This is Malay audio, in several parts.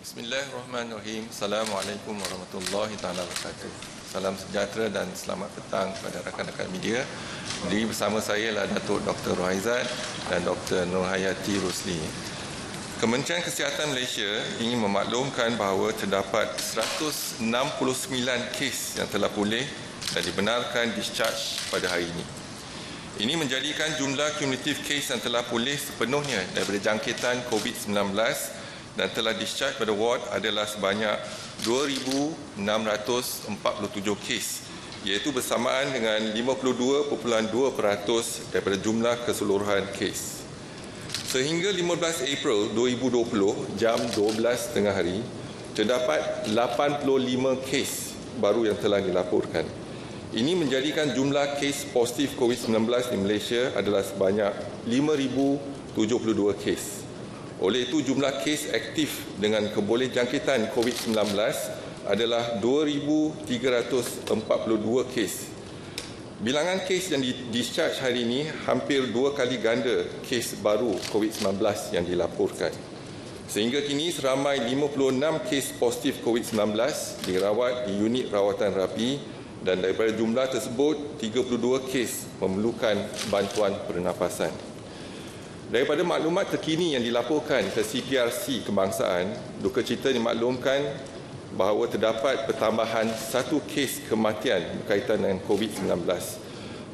Bismillahirrahmanirrahim. Assalamualaikum warahmatullahi wabarakatuh. Salam sejahtera dan selamat petang kepada rakan-rakan media. Berdiri bersama saya adalah Datuk Dr. Rohaizat dan Dr. Nurhayati Rosli. Kementerian Kesihatan Malaysia ingin memaklumkan bahawa terdapat 169 kes yang telah pulih dan dibenarkan discharge pada hari ini. Ini menjadikan jumlah kumulatif kes yang telah pulih sepenuhnya daripada jangkitan COVID-19 dan telah discharge pada ward adalah sebanyak 2,647 kes, iaitu bersamaan dengan 52.2% daripada jumlah keseluruhan kes. Sehingga 15 April 2020 jam 12 tengah hari, terdapat 85 kes baru yang telah dilaporkan. Ini menjadikan jumlah kes positif COVID-19 di Malaysia adalah sebanyak 5,072 kes. Oleh itu, jumlah kes aktif dengan kebolehjangkitan COVID-19 adalah 2,342 kes. Bilangan kes yang discharge hari ini hampir 2 kali ganda kes baru COVID-19 yang dilaporkan. Sehingga kini seramai 56 kes positif COVID-19 dirawat di unit rawatan rapi dan daripada jumlah tersebut, 32 kes memerlukan bantuan pernafasan. Daripada maklumat terkini yang dilaporkan ke CPRC Kebangsaan, duka cita dimaklumkan bahawa terdapat pertambahan 1 kes kematian berkaitan dengan COVID-19.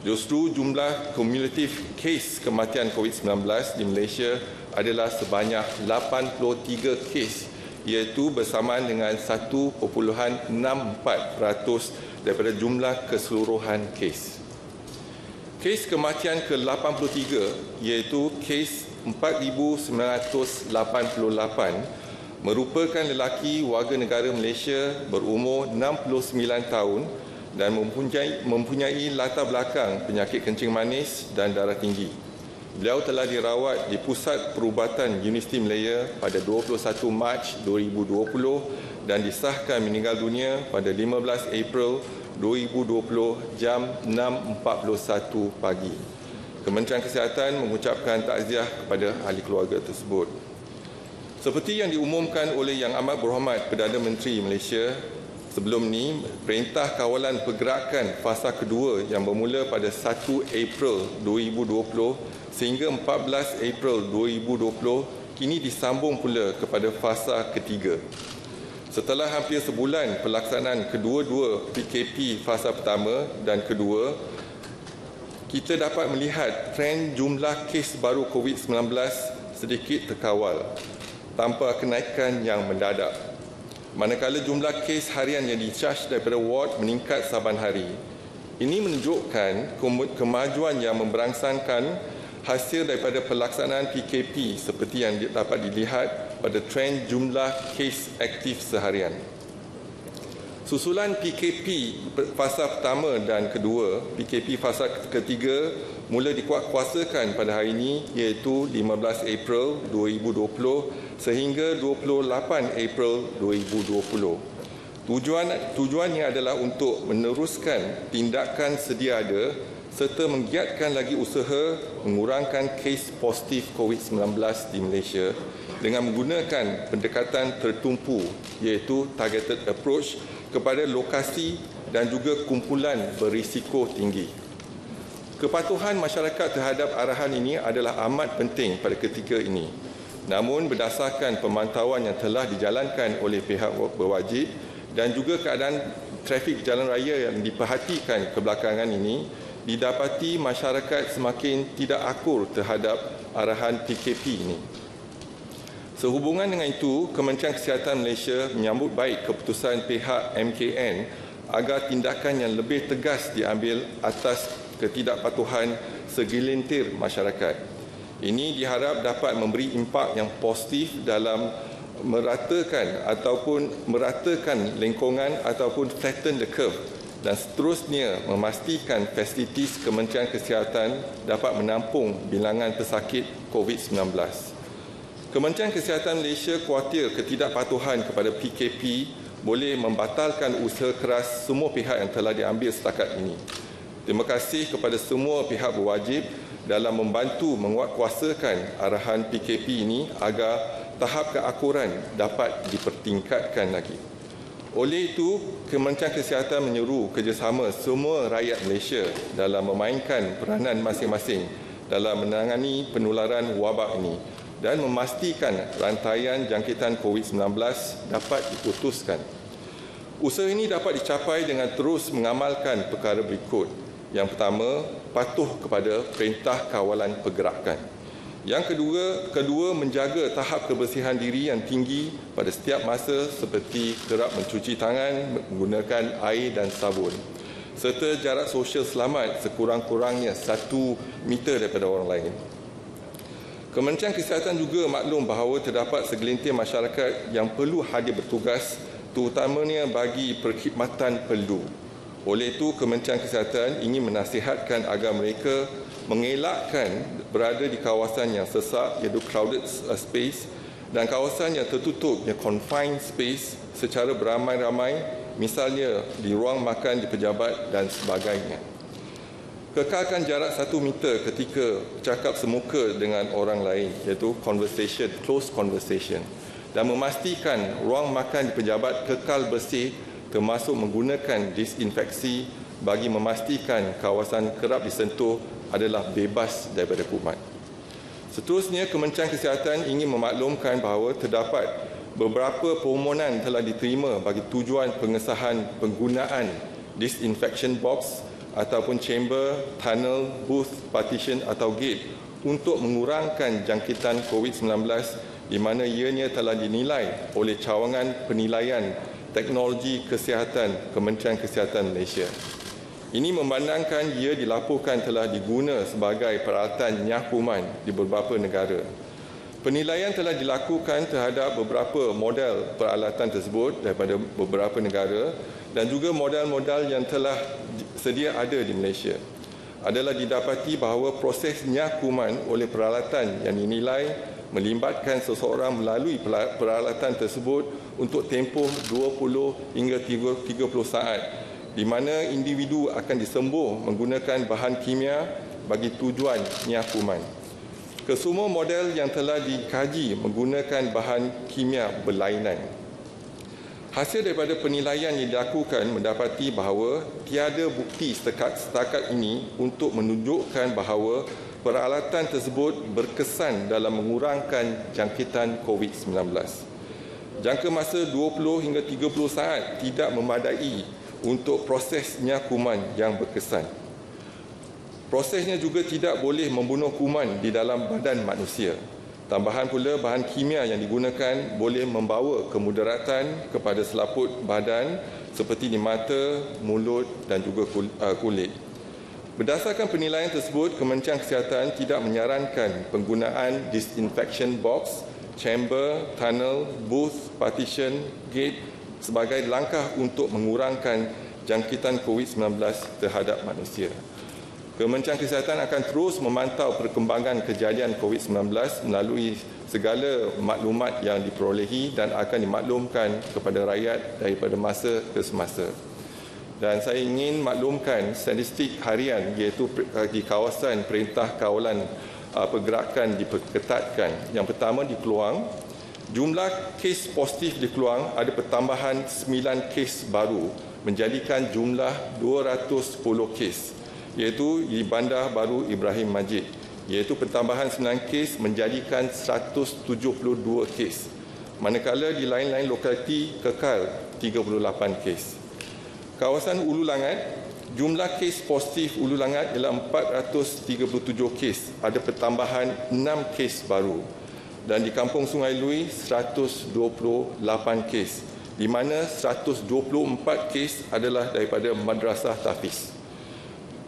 Justru jumlah kumulatif kes kematian COVID-19 di Malaysia adalah sebanyak 83 kes, iaitu bersamaan dengan 1.64% daripada jumlah keseluruhan kes. Kes kematian ke-83 iaitu kes 4,988 merupakan lelaki warga negara Malaysia berumur 69 tahun dan mempunyai latar belakang penyakit kencing manis dan darah tinggi. Beliau telah dirawat di Pusat Perubatan Universiti Malaya pada 21 Mac 2020 dan disahkan meninggal dunia pada 15 April 2020 jam 6.41 pagi. Kementerian Kesihatan mengucapkan takziah kepada ahli keluarga tersebut. Seperti yang diumumkan oleh Yang Amat Berhormat Perdana Menteri Malaysia sebelum ini, Perintah Kawalan Pergerakan Fasa kedua yang bermula pada 1 April 2020 sehingga 14 April 2020 kini disambung pula kepada fasa ketiga. Setelah hampir sebulan pelaksanaan kedua-dua PKP fasa pertama dan kedua, kita dapat melihat trend jumlah kes baru COVID-19 sedikit terkawal tanpa kenaikan yang mendadak. Manakala jumlah kes harian yang discharge daripada ward meningkat saban hari. Ini menunjukkan kemajuan yang memberangsangkan hasil daripada pelaksanaan PKP seperti yang dapat dilihat pada trend jumlah kes aktif seharian. Susulan PKP fasa pertama dan kedua, PKP fasa ketiga mula dikuatkuasakan pada hari ini iaitu 15 April 2020 sehingga 28 April 2020. Tujuannya adalah untuk meneruskan tindakan sedia ada serta menggiatkan lagi usaha mengurangkan kes positif COVID-19 di Malaysia dengan menggunakan pendekatan tertumpu iaitu targeted approach kepada lokasi dan juga kumpulan berisiko tinggi. Kepatuhan masyarakat terhadap arahan ini adalah amat penting pada ketika ini. Namun berdasarkan pemantauan yang telah dijalankan oleh pihak berwajib dan juga keadaan trafik jalan raya yang diperhatikan kebelakangan ini, didapati masyarakat semakin tidak akur terhadap arahan PKP ini. Sehubungan dengan itu, Kementerian Kesihatan Malaysia menyambut baik keputusan pihak MKN agar tindakan yang lebih tegas diambil atas ketidakpatuhan segelintir masyarakat. Ini diharap dapat memberi impak yang positif dalam meratakan lingkungan ataupun flatten the curve dan seterusnya memastikan fasilitis Kementerian Kesihatan dapat menampung bilangan pesakit COVID-19. Kementerian Kesihatan Malaysia khawatir ketidakpatuhan kepada PKP boleh membatalkan usaha keras semua pihak yang telah diambil setakat ini. Terima kasih kepada semua pihak berwajib dalam membantu menguatkuasakan arahan PKP ini agar tahap keakuran dapat dipertingkatkan lagi. Oleh itu, Kementerian Kesihatan menyeru kerjasama semua rakyat Malaysia dalam memainkan peranan masing-masing dalam menangani penularan wabak ini dan memastikan rantaian jangkitan COVID-19 dapat diputuskan. Usaha ini dapat dicapai dengan terus mengamalkan perkara berikut. Yang pertama, patuh kepada perintah kawalan pergerakan. Yang kedua, menjaga tahap kebersihan diri yang tinggi pada setiap masa seperti kerap mencuci tangan menggunakan air dan sabun, serta jarak sosial selamat sekurang-kurangnya 1 meter daripada orang lain. Kementerian Kesihatan juga maklum bahawa terdapat segelintir masyarakat yang perlu hadir bertugas, terutamanya bagi perkhidmatan perlu. Oleh itu, Kementerian Kesihatan ingin menasihatkan agar mereka mengelakkan berada di kawasan yang sesak, iaitu crowded space, dan kawasan yang tertutup, yang confined space secara beramai-ramai, misalnya di ruang makan di pejabat dan sebagainya. Kekalkan jarak 1 meter ketika bercakap semuka dengan orang lain, iaitu conversation, close conversation, dan memastikan ruang makan di pejabat kekal bersih termasuk menggunakan disinfeksi bagi memastikan kawasan kerap disentuh adalah bebas daripada kuman. Seterusnya, Kementerian Kesihatan ingin memaklumkan bahawa terdapat beberapa permohonan telah diterima bagi tujuan pengesahan penggunaan disinfection box ataupun chamber, tunnel, booth, partition atau gate untuk mengurangkan jangkitan COVID-19 di mana ianya telah dinilai oleh cawangan penilaian teknologi kesihatan Kementerian Kesihatan Malaysia. Ini memandangkan ia dilaporkan telah diguna sebagai peralatan nyakuman di beberapa negara. Penilaian telah dilakukan terhadap beberapa model peralatan tersebut daripada beberapa negara dan juga model-model yang telah sedia ada di Malaysia. Adalah didapati bahawa proses nyakuman oleh peralatan yang dinilai melibatkan seseorang melalui peralatan tersebut untuk tempoh 20 hingga 30 saat, di mana individu akan disembuh menggunakan bahan kimia bagi tujuan nyakuman. Kesemua model yang telah dikaji menggunakan bahan kimia berlainan. Hasil daripada penilaian yang dilakukan mendapati bahawa tiada bukti setakat ini untuk menunjukkan bahawa peralatan tersebut berkesan dalam mengurangkan jangkitan COVID-19. Jangka masa 20 hingga 30 saat tidak memadai untuk proses nyakuman yang berkesan. Prosesnya juga tidak boleh membunuh kuman di dalam badan manusia. Tambahan pula, bahan kimia yang digunakan boleh membawa kemudaratan kepada selaput badan seperti di mata, mulut dan juga kulit. Berdasarkan penilaian tersebut, Kementerian Kesihatan tidak menyarankan penggunaan disinfection box, chamber, tunnel, booth, partition, gate sebagai langkah untuk mengurangkan jangkitan COVID-19 terhadap manusia. Kementerian Kesihatan akan terus memantau perkembangan kejadian COVID-19 melalui segala maklumat yang diperolehi dan akan dimaklumkan kepada rakyat daripada masa ke semasa. Dan saya ingin maklumkan statistik harian iaitu di kawasan Perintah Kawalan Pergerakan diperketatkan. Yang pertama di Keluang, jumlah kes positif di Keluang ada pertambahan 9 kes baru menjadikan jumlah 210 kes, iaitu di Bandar Baru Ibrahim Majid, iaitu pertambahan 9 kes menjadikan 172 kes. Manakala di lain-lain lokaliti kekal 38 kes. Kawasan Ulu Langat, jumlah kes positif Ulu Langat ialah 437 kes, ada pertambahan 6 kes baru. Dan di Kampung Sungai Lui 128 kes, di mana 124 kes adalah daripada Madrasah Tahfiz.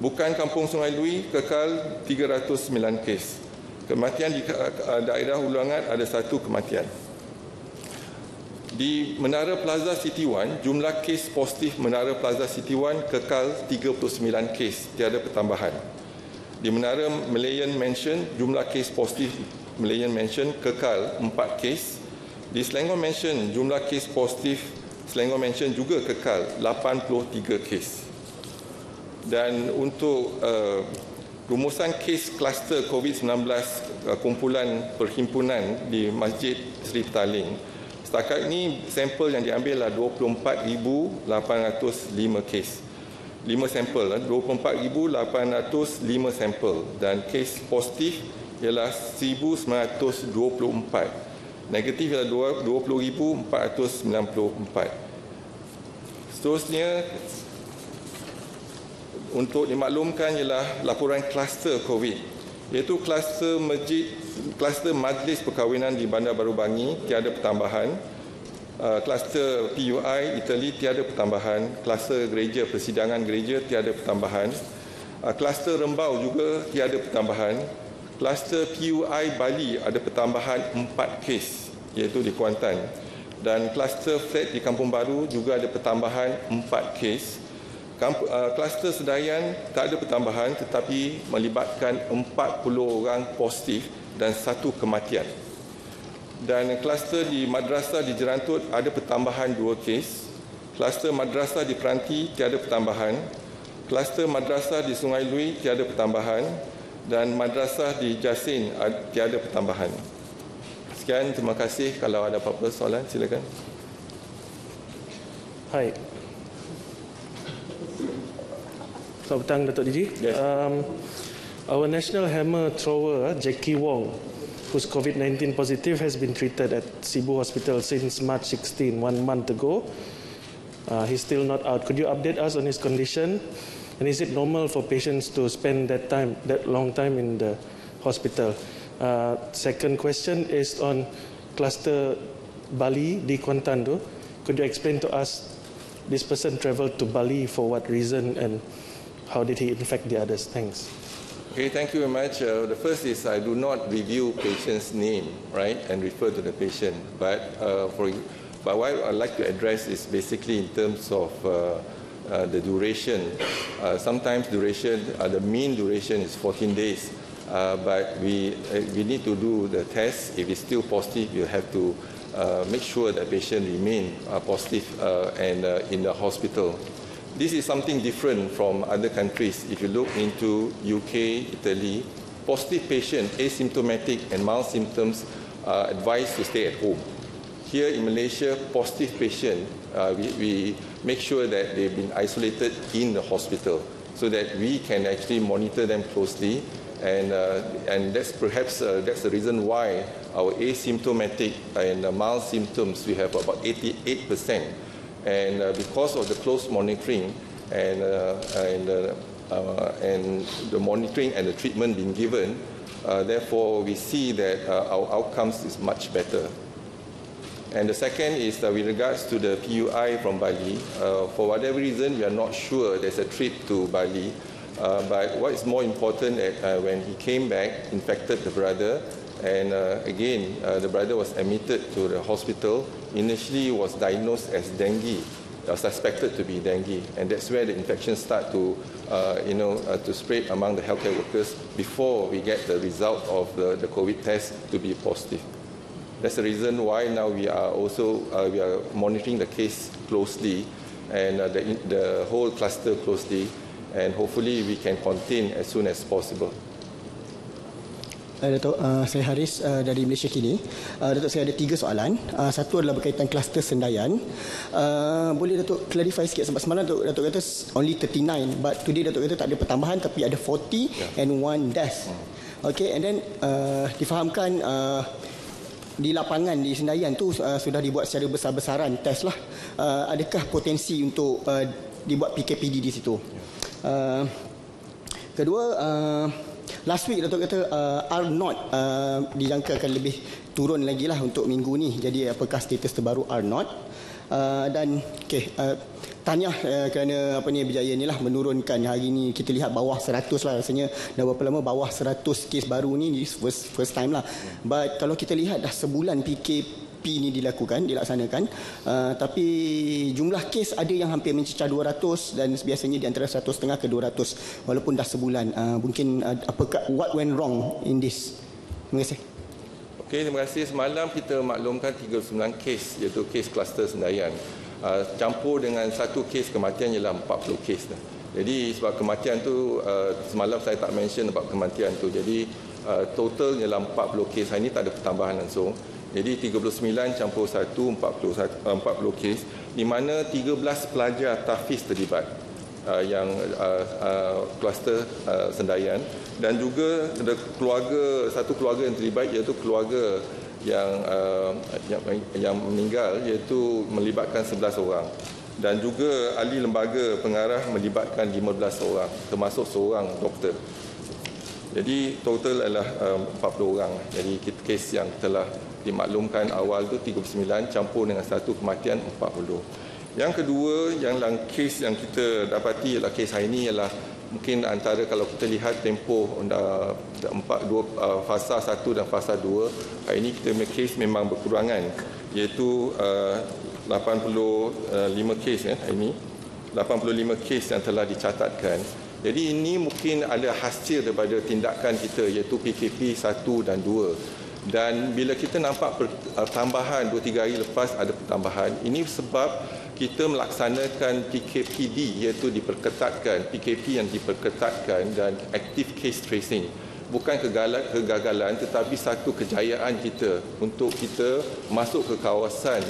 Bukan Kampung Sungai Lui kekal 309 kes. Kematian di daerah Ulu Langat ada 1 kematian. Di Menara Plaza City One, jumlah kes positif Menara Plaza City One kekal 39 kes, tiada pertambahan. Di Menara Malayan Mansion, jumlah kes positif Malayan Mansion kekal 4 kes. Di Selangor Mansion, jumlah kes positif Selangor Mansion juga kekal 83 kes. Dan untuk Rumusan kes kluster COVID-19 kumpulan perhimpunan di Masjid Seri Petaling. Setakat ini sampel yang diambil adalah 24,805 kes. 5 sampel, 24,805 sampel dan kes positif ialah 1,924. Negatif ialah 20,494. Seterusnya, untuk dimaklumkan ialah laporan kluster COVID, iaitu kluster majlis perkahwinan di Bandar Baru Bangi tiada pertambahan, kluster PUI Itali tiada pertambahan, kluster gereja persidangan gereja tiada pertambahan, kluster Rembau juga tiada pertambahan, kluster PUI Bali ada pertambahan 4 kes iaitu di Kuantan, dan kluster flat di Kampung Baru juga ada pertambahan 4 kes. Kluster Sedayan tak ada pertambahan tetapi melibatkan 40 orang positif dan 1 kematian. Dan kluster di Madrasah di Jerantut ada pertambahan 2 kes. Kluster Madrasah di Peranti tiada pertambahan. Kluster Madrasah di Sungai Lui tiada pertambahan. Dan Madrasah di Jasin tiada pertambahan. Sekian, terima kasih. Kalau ada apa-apa soalan, silakan. Hai. Selamat petang, Datuk Diji. Yes. Our national hammer thrower, Jackie Wong, whose COVID-19 positive has been treated at Cebu Hospital since March 16, 1 month ago. He's still not out. Could you update us on his condition? And is it normal for patients to spend that long time in the hospital? Second question is on cluster Bali di Kuantan. Could you explain to us this person traveled to Bali for what reason and how did he infect the others? Thanks. Okay, thank you very much. The first is I do not review patient's name, right, and refer to the patient. But what I'd like to address is basically in terms of the duration. Sometimes the mean duration is 14 days. But we need to do the test. If it's still positive, you have to make sure that patient remain positive and in the hospital. This is something different from other countries. If you look into UK, Italy, positive patient, asymptomatic and mild symptoms are advised to stay at home. Here in Malaysia, positive patient, we make sure that they've been isolated in the hospital so that we can actually monitor them closely. And that's perhaps that's the reason why our asymptomatic and mild symptoms, we have about 88%. And because of the close monitoring and the monitoring and the treatment being given, therefore we see that our outcomes is much better. And the second is with regards to the PUI from Bali. For whatever reason, we are not sure there's a trip to Bali. But what is more important, when he came back, infected the brother, and again, the brother was admitted to the hospital. Initially, was diagnosed as dengue, suspected to be dengue, and that's where the infection start to, to spread among the healthcare workers before we get the result of the COVID test to be positive. That's the reason why now we are also we are monitoring the case closely and the whole cluster closely, and hopefully we can contain as soon as possible. Datuk, saya Haris dari Malaysia Kini. Datuk, saya ada 3 soalan. Satu adalah berkaitan kluster Sendayan. Boleh Datuk clarify sikit, sebab semalam Datuk kata only 39, but today Datuk kata tak ada pertambahan tapi ada 40 and 1 death. Okay, and then difahamkan di lapangan di Sendayan tu sudah dibuat secara besar-besaran test lah. Adakah potensi untuk dibuat PKPD di situ? Kedua, last week Datuk kata R0 dijangka akan lebih turun lagi lah untuk minggu ni. Jadi apakah status terbaru R0? Dan tanya kerana berjaya ni lah menurunkan. Hari ni kita lihat bawah 100 lah, rasanya dah berapa lama bawah 100 kes baru ni, first time lah. But kalau kita lihat dah sebulan PKP ni dilaksanakan, tapi jumlah kes ada yang hampir mencecah 200 dan biasanya di antara 150 ke 200 walaupun dah sebulan. Mungkin apakah what went wrong in this? Terima kasih. Okey, terima kasih. Semalam kita maklumkan 39 kes, iaitu kes kluster Sendayan. Campur dengan 1 kes kematian ialah 40 kes dah. Jadi sebab kematian tu semalam saya tak mention about kematian tu. Jadi total ialah 40 kes. Hari ini tak ada pertambahan langsung. Jadi 39 campur 1 40 kes, di mana 13 pelajar tahfiz terlibat yang kluster Sendayan, dan juga ada satu keluarga yang terlibat, iaitu keluarga yang meninggal, iaitu melibatkan 11 orang, dan juga ahli lembaga pengarah melibatkan 15 orang termasuk seorang doktor. Jadi total adalah 40 orang. Jadi kes yang telah dimaklumkan awal tu 39 campur dengan satu kematian 40. Yang kedua, yang kes yang kita dapati ialah kes hari ini ialah mungkin antara, kalau kita lihat tempoh fasa 1 dan fasa 2, hari ini kita punya kes memang berkurangan, iaitu 85 kes hari ini, 85 kes yang telah dicatatkan. Jadi ini mungkin ada hasil daripada tindakan kita, iaitu PKP 1 dan 2. Dan bila kita nampak tambahan 2-3 hari lepas ada pertambahan, ini sebab kita melaksanakan PKPD, iaitu diperketatkan, PKP yang diperketatkan dan active case tracing. Bukan kegagalan tetapi satu kejayaan kita untuk kita masuk ke kawasan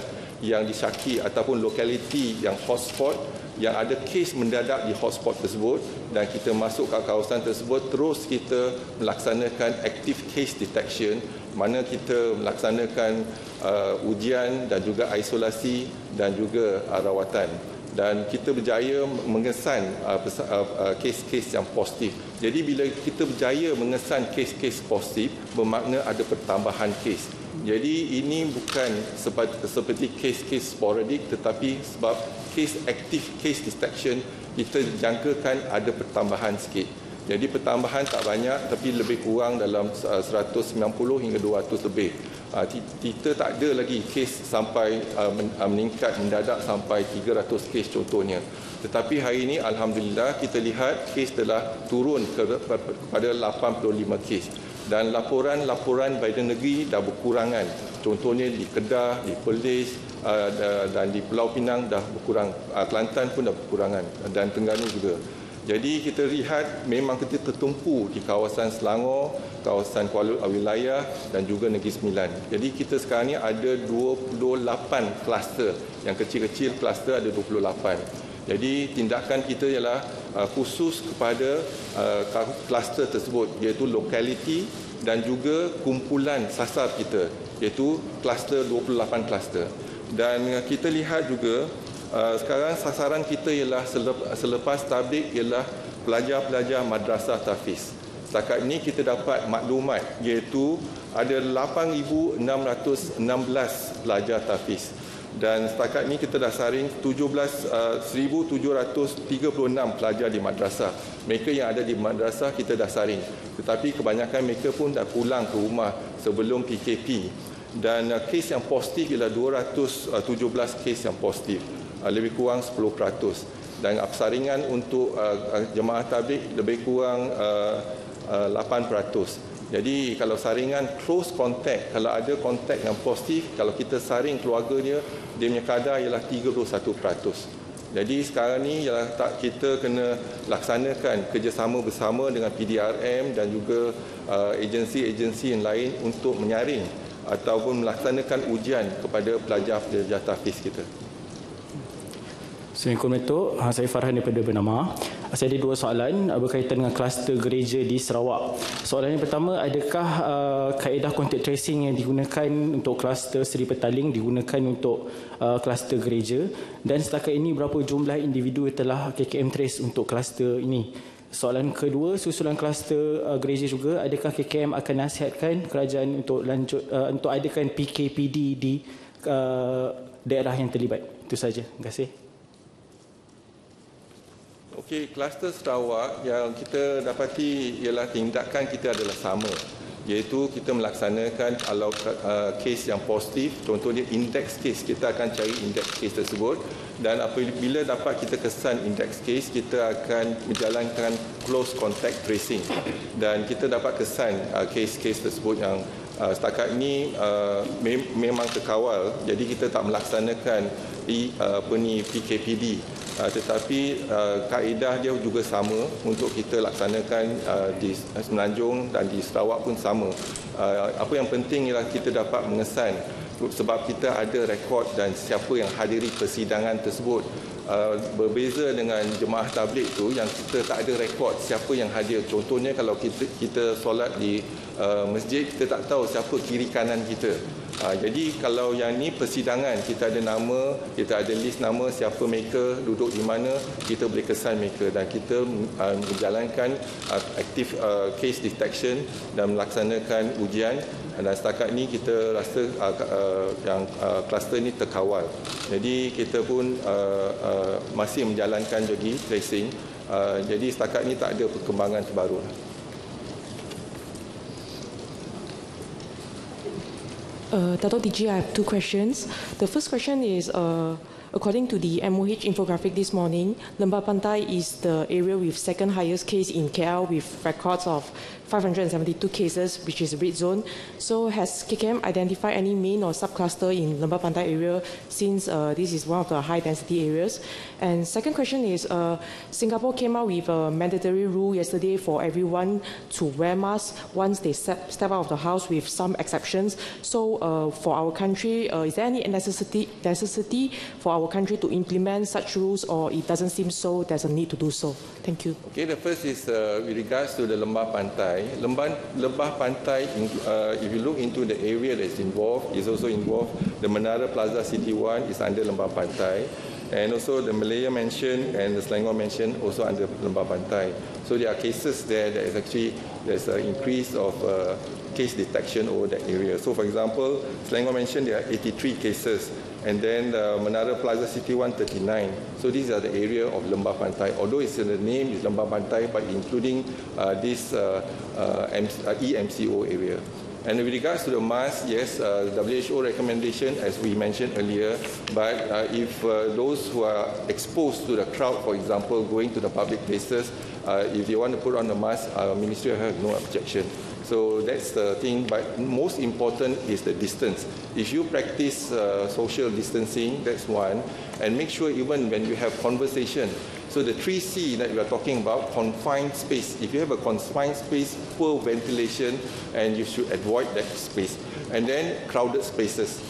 yang disyaki ataupun lokaliti yang hotspot, yang ada kes mendadak di hotspot tersebut, dan kita masuk ke kawasan tersebut, terus kita melaksanakan active case detection, mana kita melaksanakan ujian dan juga isolasi dan juga rawatan, dan kita berjaya mengesan kes-kes yang positif. Jadi bila kita berjaya mengesan kes-kes positif, bermakna ada pertambahan kes. Jadi ini bukan seperti kes-kes sporadik, tetapi sebab kes active case detection, kita jangkakan ada pertambahan sikit. Jadi pertambahan tak banyak, tapi lebih kurang dalam 190 hingga 200 lebih. Kita tak ada lagi kes sampai meningkat mendadak sampai 300 kes contohnya. Tetapi hari ini alhamdulillah kita lihat kes telah turun kepada 85 kes. Dan laporan badan negeri dah berkurangan. Contohnya di Kedah, di Perlis dan di Pulau Pinang dah berkurang. Kelantan pun dah berkurangan, dan Terengganu juga. Jadi kita lihat memang kita tertumpu di kawasan Selangor, kawasan Kuala Wilayah dan juga Negeri Sembilan. Jadi kita sekarang ni ada 28 kluster. Yang kecil-kecil kluster ada 28. Jadi tindakan kita ialah khusus kepada kluster tersebut, iaitu lokaliti dan juga kumpulan sasar kita, iaitu kluster 28 kluster. Dan kita lihat juga sekarang sasaran kita ialah selepas tablik ialah pelajar-pelajar madrasah tahfiz. Setakat ini kita dapat maklumat, iaitu ada 8,616 pelajar tahfiz. Dan setakat ini kita dah saring 1,736 pelajar di madrasah. Mereka yang ada di madrasah kita dah saring. Tetapi kebanyakan mereka pun dah pulang ke rumah sebelum PKP. Dan kes yang positif ialah 217 kes yang positif. Lebih kurang 10%. Dan saringan untuk jemaah tabligh lebih kurang 8%. Jadi kalau saringan close contact, kalau ada kontak yang positif, kalau kita saring keluarga dia punya kadar ialah 31%. Jadi sekarang ni ialah kita kena laksanakan kerjasama bersama dengan PDRM dan juga agensi-agensi yang lain untuk menyaring ataupun melaksanakan ujian kepada pelajar-pelajar tahfiz kita. Assalamualaikum Datuk. Saya Farhan daripada Bernama. Saya ada dua soalan berkaitan dengan kluster gereja di Sarawak. Soalan yang pertama, adakah kaedah contact tracing yang digunakan untuk kluster Seri Petaling digunakan untuk kluster gereja? Dan setakat ini berapa jumlah individu yang telah KKM trace untuk kluster ini? Soalan kedua, susulan kluster gereja juga, adakah KKM akan nasihatkan kerajaan untuk untuk adakan PKPD di daerah yang terlibat? Itu saja. Terima kasih. Okey, kluster Sarawak yang kita dapati ialah tindakan kita adalah sama, iaitu kita melaksanakan kalau kes yang positif, contohnya index case, kita akan cari index case tersebut, dan apabila dapat kita kesan index case, kita akan menjalankan close contact tracing, dan kita dapat kesan kes-kes tersebut yang setakat ini memang terkawal. Jadi kita tak melaksanakan PKPD tetapi kaedah dia juga sama untuk kita laksanakan di Semenanjung dan di Sarawak pun sama. Apa yang penting ialah kita dapat mengesan sebab kita ada rekod dan siapa yang hadiri persidangan tersebut. Berbeza dengan jemaah tabligh tu yang kita tak ada rekod siapa yang hadir. Contohnya kalau kita solat di masjid, kita tak tahu siapa kiri kanan kita. Jadi kalau yang ni persidangan, kita ada nama, kita ada list nama siapa mereka, duduk di mana, kita boleh kesan mereka dan kita menjalankan aktif case detection dan melaksanakan ujian. Dan setakat ni kita rasa yang kluster ni terkawal. Jadi kita pun masih menjalankan lagi tracing. Jadi setakat ni tak ada perkembangan terbaru. Dato' DG, I have two questions. The first question is, according to the MOH infographic this morning, Lembah Pantai is the area with second highest case in KL with records of 572 cases, which is red zone. So has KKM identified any main or subcluster in Lembah Pantai area since this is one of the high density areas? And second question is, Singapore came out with a mandatory rule yesterday for everyone to wear masks once they step out of the house with some exceptions. So for our country, is there any necessity for our country to implement such rules, or it doesn't seem so there's a need to do so? Thank you. Okay, the first is with regards to the Lembah Pantai. Lembah Pantai, if you look into the area that's involved, is also involved. The Menara Plaza City 1 is under Lembah Pantai, and also the Malaya Mansion and the Selangor Mansion also under Lembah Pantai. So there are cases there that is actually there's an increase of case detection over that area. So for example, Selangor Mansion there are 83 cases. And then Menara Plaza City 139. So these are the area of Lembah Pantai. Although it's in the name is Lembah Pantai, but including this EMCO area. And with regards to the mask, yes, WHO recommendation, as we mentioned earlier, but if those who are exposed to the crowd, for example, going to the public places, if they want to put on the mask, Ministry will have no objection. So that's the thing, but most important is the distance. If you practice social distancing, that's one, and make sure even when you have conversation, so the 3C that we are talking about, confined space. If you have a confined space, poor ventilation, and you should avoid that space. And then crowded spaces.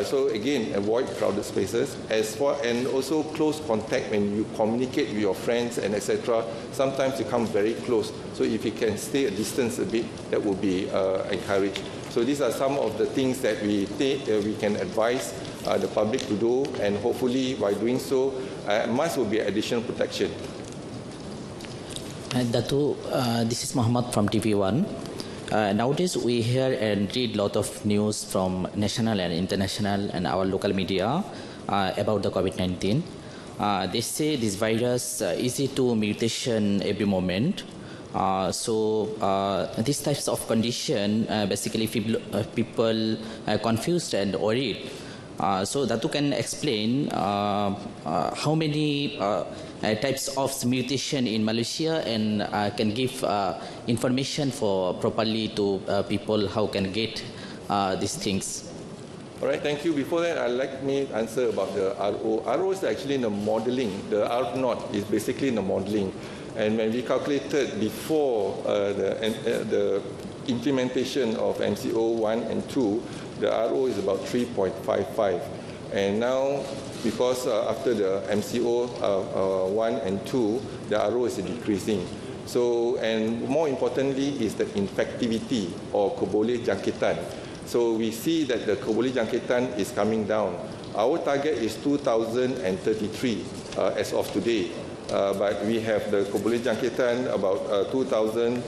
So again, avoid crowded spaces. And also close contact when you communicate with your friends and etc. Sometimes you come very close. So if you can stay a distance a bit, that would be encouraged. So these are some of the things that we can advise the public to do, and hopefully by doing so, mask will be additional protection. Dato', this is Muhammad from TV1. Nowadays, we hear and read a lot of news from national and international and our local media about the COVID-19. They say this virus easy to mutation every moment. So these types of condition basically people are confused and worried. So Dato' can explain how many types of mutation in Malaysia, and can give information for properly to people how can get these things. All right, thank you. Before that, I'd like me to answer about the RO. RO is actually in the modeling. The R0 is basically in the modeling. And when we calculated before the implementation of MCO 1 and 2, the RO is about 3.55. And now, because after the MCO 1 and 2, the RO is decreasing. So, and more importantly is the infectivity or keboleh jangkitan. So we see that the keboleh jangkitan is coming down. Our target is 2033 as of today. But we have the keboleh jangkitan about 2,000,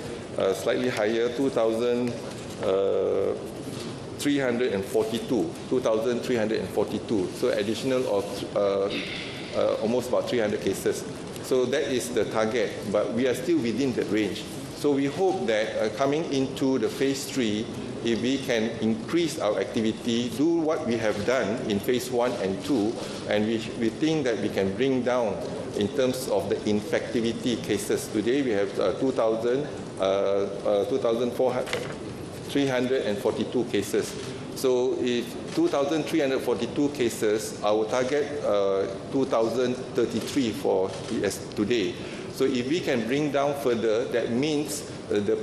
slightly higher, 2,342. So additional of almost about 300 cases. So that is the target, but we are still within that range. So we hope that coming into the phase 3, if we can increase our activity, do what we have done in phase 1 and 2, and we think that we can bring down in terms of the infectivity cases. Today we have 2,342 cases. So if 2,342 cases, our target 2,033 for today. So if we can bring down further, that means the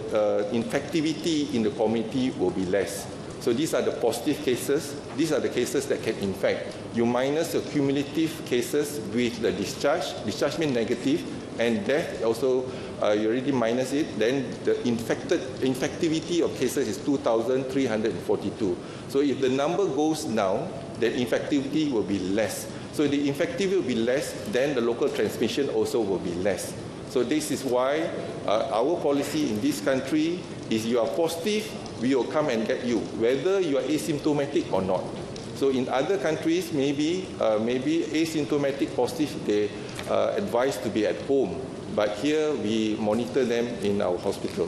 infectivity in the community will be less. So these are the positive cases. These are the cases that can infect. You minus the cumulative cases with the discharge. Discharge means negative, and death also, you already minus it. Then the infectivity of cases is 2,342. So if the number goes down, then infectivity will be less. So the infectivity will be less, then the local transmission also will be less. So this is why our policy in this country is you are positive, we will come and get you, whether you are asymptomatic or not. So in other countries, maybe asymptomatic positive, they advised to be at home. But here we monitor them in our hospital.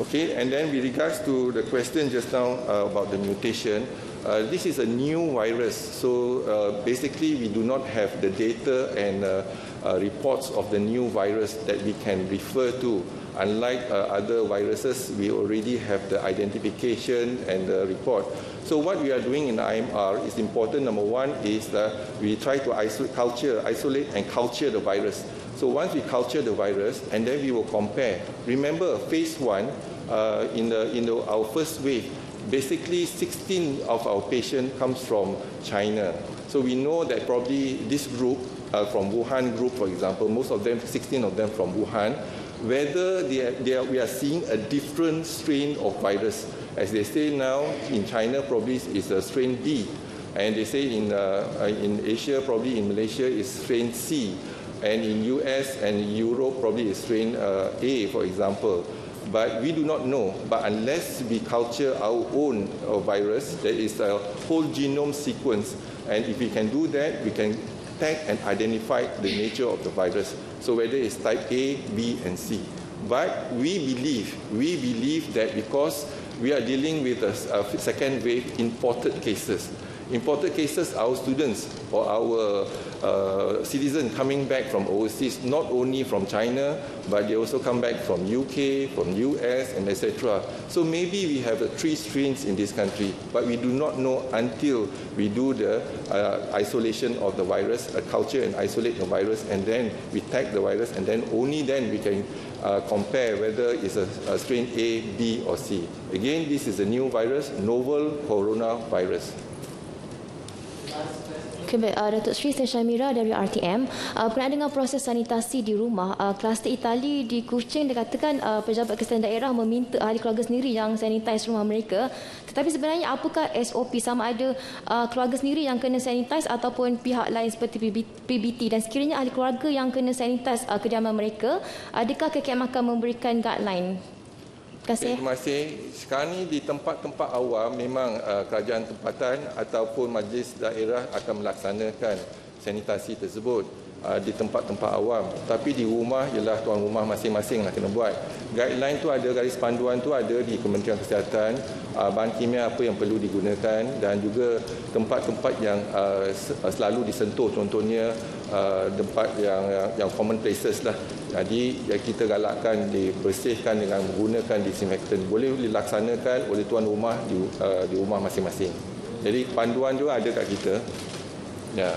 Okay, and then with regards to the question just now about the mutation, this is a new virus. So basically, we do not have the data and reports of the new virus that we can refer to. Unlike other viruses, we already have the identification and the report. So what we are doing in IMR is important. Number one is that we try to isolate and culture the virus. So once we culture the virus, and then we will compare. Remember, phase 1, in our first wave, basically 16 of our patients comes from China. So we know that probably this group, from Wuhan group, for example, most of them, 16 of them from Wuhan, whether we are seeing a different strain of virus. As they say now, in China, probably is a strain B. And they say in Asia, probably in Malaysia, is strain C. And in US and Europe, probably is strain A, for example. But we do not know. But unless we culture our own virus, there is a whole genome sequence. And if we can do that, we can tag and identify the nature of the virus. So whether it's type A, B, and C. But we believe that because we are dealing with a second wave imported cases. Imported cases, our students or our citizens coming back from overseas, not only from China, but they also come back from UK, from US, and etc. So maybe we have 3 strains in this country, but we do not know until we do the isolation of the virus, culture and isolate the virus, and then we tag the virus, and then only then we can compare whether it's a strain A, B, or C. Again, this is a new virus, novel coronavirus. Okay, baik. Datuk Sri, saya Syamira dari RTM. Berkenaan dengan proses sanitasi di rumah, kluster Itali di Kuching dikatakan pejabat kesihatan daerah meminta ahli keluarga sendiri yang sanitize rumah mereka. Tetapi sebenarnya apakah SOP, sama ada keluarga sendiri yang kena sanitize ataupun pihak lain seperti PBT, dan sekiranya ahli keluarga yang kena sanitize kediaman mereka, adakah KKM akan memberikan guideline? Terima kasih. Sekarang ni di tempat-tempat awam memang kerajaan tempatan ataupun majlis daerah akan melaksanakan sanitasi tersebut di tempat-tempat awam. Tapi di rumah ialah tuan rumah masing-masing lah kena buat. Guideline tu ada, garis panduan tu ada di Kementerian Kesihatan, bahan kimia apa yang perlu digunakan, dan juga tempat-tempat yang selalu disentuh, contohnya tempat yang common places lah. Jadi kita galakkan dibersihkan dengan menggunakan disinfektan. Boleh dilaksanakan oleh tuan rumah di rumah masing-masing. Jadi panduan juga ada kat kita. Ya.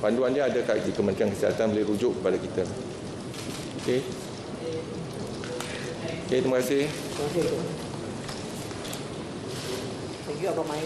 Panduan dia ada kat di Kementerian Kesihatan, boleh rujuk kepada kita. Okey. Okey, terima kasih. Thank you, Abang Mai.